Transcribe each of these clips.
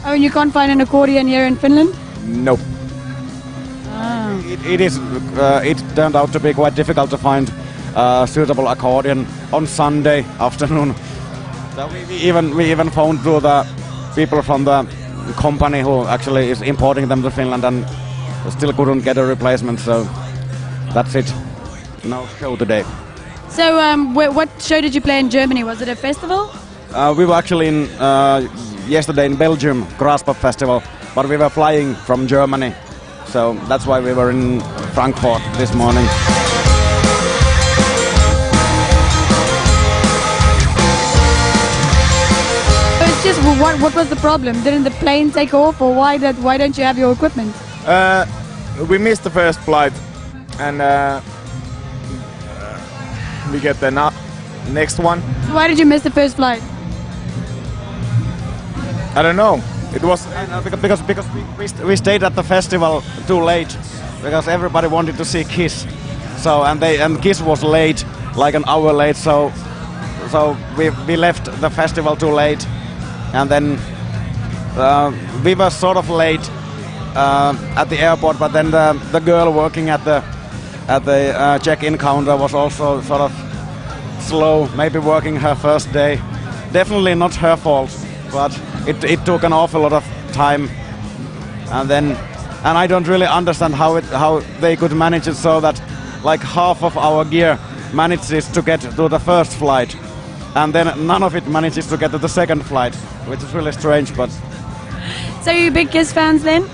Oh, and you can't find an accordion here in Finland? Nope. Ah. It turned out to be quite difficult to find suitable accordion on Sunday afternoon. So we even phoned to the people from the company who actually is importing them to Finland and still couldn't get a replacement. So that's it. No show today. So what show did you play in Germany? Was it a festival? We were actually in yesterday in Belgium, Grasspop Festival, but we were flying from Germany. So that's why we were in Frankfurt this morning. It's just what was the problem? Didn't the plane take off, or why don't you have your equipment? We missed the first flight, and we get the next one. Why did you miss the first flight? I don't know. It was because we stayed at the festival too late because everybody wanted to see Kiss. So and Kiss was late, like an hour late. So we left the festival too late, and then we were sort of late at the airport. But then the girl working at the check-in counter was also sort of slow, maybe working her first day. Definitely not her fault, but it took an awful lot of time, and I don't really understand how they could manage it so that like half of our gear manages to get to the first flight, and then none of it manages to get to the second flight, which is really strange. But so you big Kiss fans then?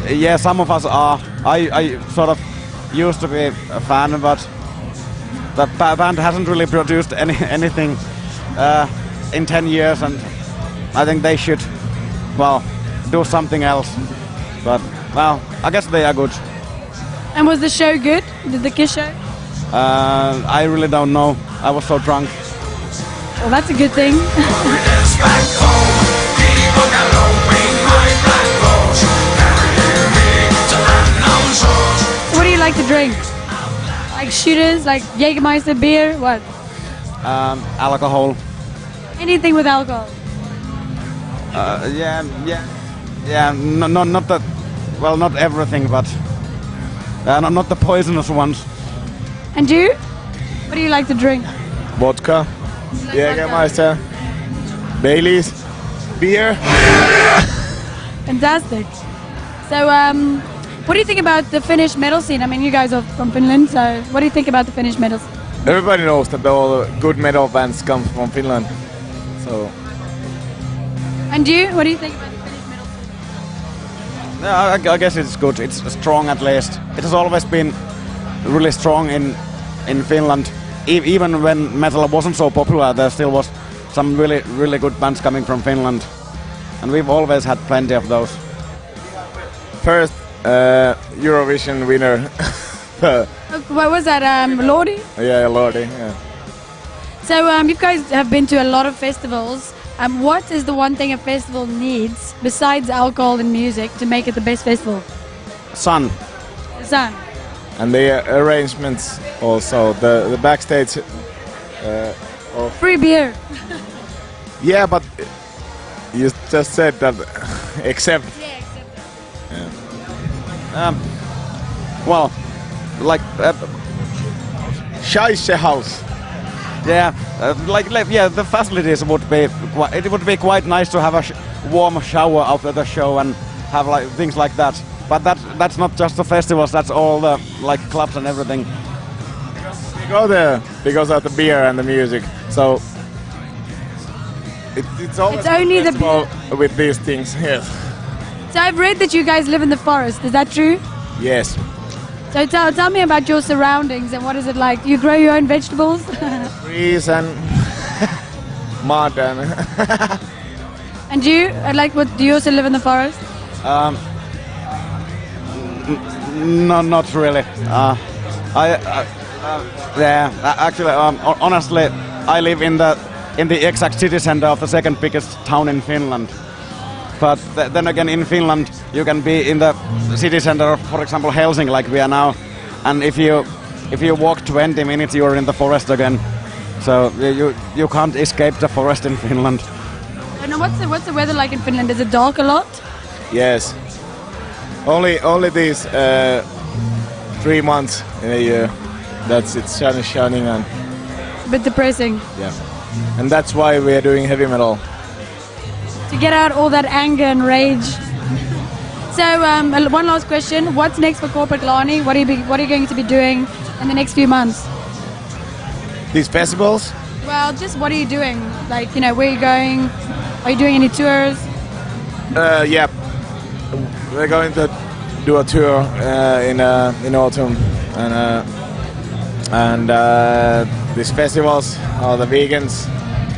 Yeah, some of us are. I sort of used to be a fan, but the band hasn't really produced anything in 10 years, and I think they should, well, do something else. But, well, I guess they are good. And was the show good? Did the Kiss show? I really don't know. I was so drunk. Well, that's a good thing. What do you like to drink? Like shooters, like Jägermeister, beer, what? Alcohol. Anything with alcohol? Yeah. Not that. Well, not everything, but not the poisonous ones. And you? What do you like to drink? vodka, Jägermeister, Baileys, beer. Fantastic. So, what do you think about the Finnish metal scene? I mean, you guys are from Finland, so what do you think about the Finnish metal scene? Everybody knows that all the good metal bands come from Finland. So. And you? What do you think about the Finnish metal scene? Yeah, I guess it's good. It's strong at least. It has always been really strong in Finland. Even when metal wasn't so popular, there still was some really good bands coming from Finland, and we've always had plenty of those. First Eurovision winner. What was that? Lordi? Yeah, Lordi. Yeah. So you guys have been to a lot of festivals. What is the one thing a festival needs besides alcohol and music to make it the best festival? Sun. The sun. And the arrangements also, the backstage. Free beer. Yeah, but you just said that, except. Yeah, except that. Yeah. Well, like Scheisse house. yeah, the facilities would be. It would be quite nice to have a warm shower after the show and have like things like that. But that's not just the festivals. That's all the like clubs and everything. We go there because of the beer and the music. So it's always It's only the festival with these things. Yes. So I've read that you guys live in the forest. Is that true? Yes. So tell me about your surroundings and what is it like? You grow your own vegetables? Trees and mud and. And you? Do you also live in the forest? No, not really. Honestly, I live in the exact city center of the second biggest town in Finland. But then again, in Finland, you can be in the city center of, for example, Helsinki, like we are now. And if you walk 20 minutes, you're in the forest again. So you can't escape the forest in Finland. And what's the weather like in Finland? Is it dark a lot? Yes. Only these 3 months in a year. That's it's sun is shining and A bit depressing. yeah. And that's why we are doing heavy metal. To get out all that anger and rage. So one last question: what's next for Korpiklaani? What are you going to be doing in the next few months? These festivals? Well, just what are you doing? Like, where are you going? Are you doing any tours? Yeah. We're going to do a tour in autumn, and these festivals are the weekends,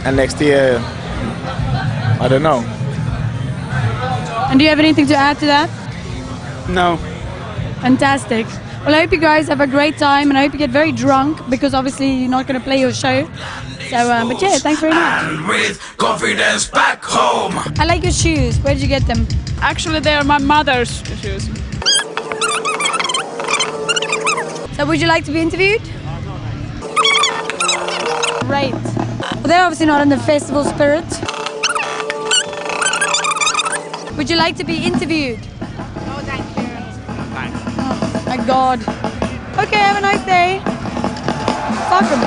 and next year I don't know. And do you have anything to add to that? No. Fantastic. Well, I hope you guys have a great time, and I hope you get very drunk, because obviously you're not going to play your show. So, but yeah, thanks very much. With confidence back home. I like your shoes. Where did you get them? Actually, they are my mother's shoes. So, would you like to be interviewed? Great. Well, they're obviously not in the festival spirit. Would you like to be interviewed? No, thank you. Oh, my God. Okay, have a nice day. Fuck 'em.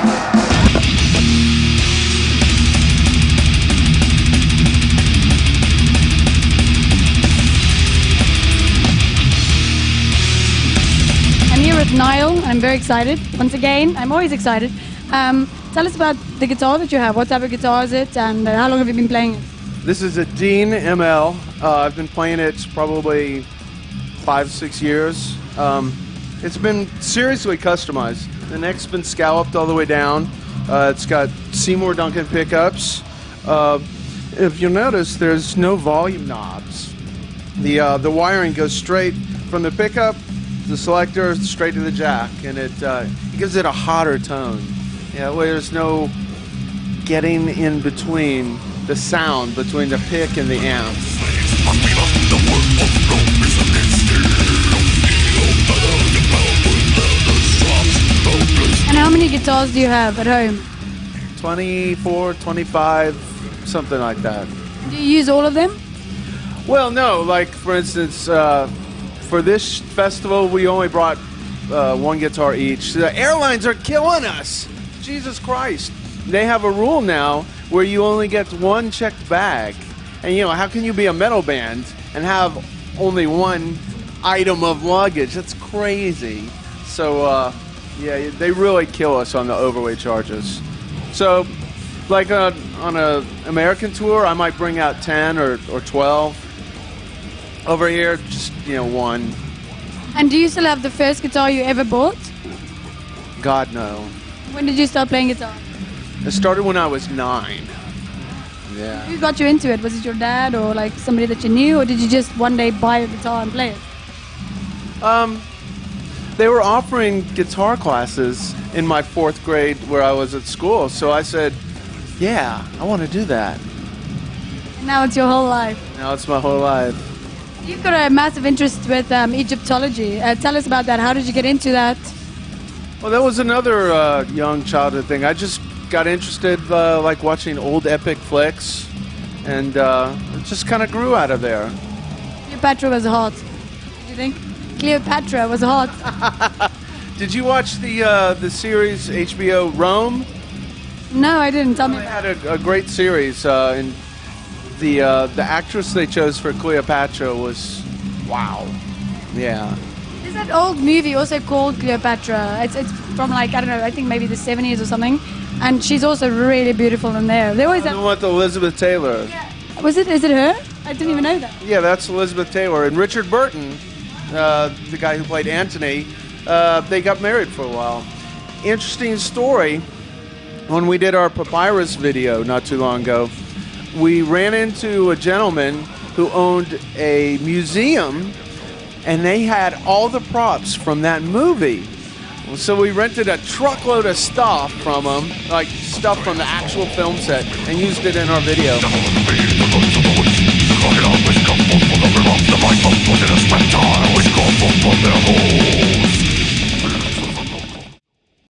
I'm here with Nile, and I'm very excited. Once again, I'm always excited. Tell us about the guitar that you have. What type of guitar is it, and how long have you been playing it? This is a Dean ML. I've been playing it probably 5-6 years. It's been seriously customized. The neck's been scalloped all the way down. It's got Seymour Duncan pickups. If you'll notice, there's no volume knobs. The wiring goes straight from the pickup, the selector, straight to the jack, and it gives it a hotter tone. Yeah, where there's no getting in between the sound between the pick and the amp. And how many guitars do you have at home? 24, 25, something like that. Do you use all of them? Well, no, like for instance, for this festival, we only brought one guitar each. The airlines are killing us. Jesus Christ. They have a rule now where you only get one checked bag. And how can you be a metal band and have only one item of luggage? That's crazy. So, yeah, they really kill us on the overweight charges. So, like on a American tour, I might bring out 10 or 12. Over here, just, one. And do you still have the first guitar you ever bought? God, no. When did you start playing guitar? It started when I was 9. Yeah. Who got you into it? Was it your dad or like somebody that you knew, or did you just one day buy a guitar and play it? They were offering guitar classes in my 4th grade where I was at school, so I said, yeah, I want to do that. And now it's your whole life. Now it's my whole life. You've got a massive interest with Egyptology. Tell us about that. How did you get into that? Well, that was another young childhood thing. I just got interested like watching old epic flicks, and it just kind of grew out of there. Cleopatra was hot. Do you think? Cleopatra was hot. Did you watch the series HBO Rome? No, I didn't. Tell me They about had a great series, and the actress they chose for Cleopatra was wow. Yeah. There's that old movie also called Cleopatra. It's from like, I don't know, I think maybe the 70s or something. And she's also really beautiful in there. They always The one with Elizabeth Taylor. Is it her? I didn't even know that. Yeah, that's Elizabeth Taylor. And Richard Burton, the guy who played Antony, they got married for a while. Interesting story. When we did our Papyrus video not too long ago, we ran into a gentleman who owned a museum, and they had all the props from that movie. So we rented a truckload of stuff from them, like stuff from the actual film set, and used it in our video.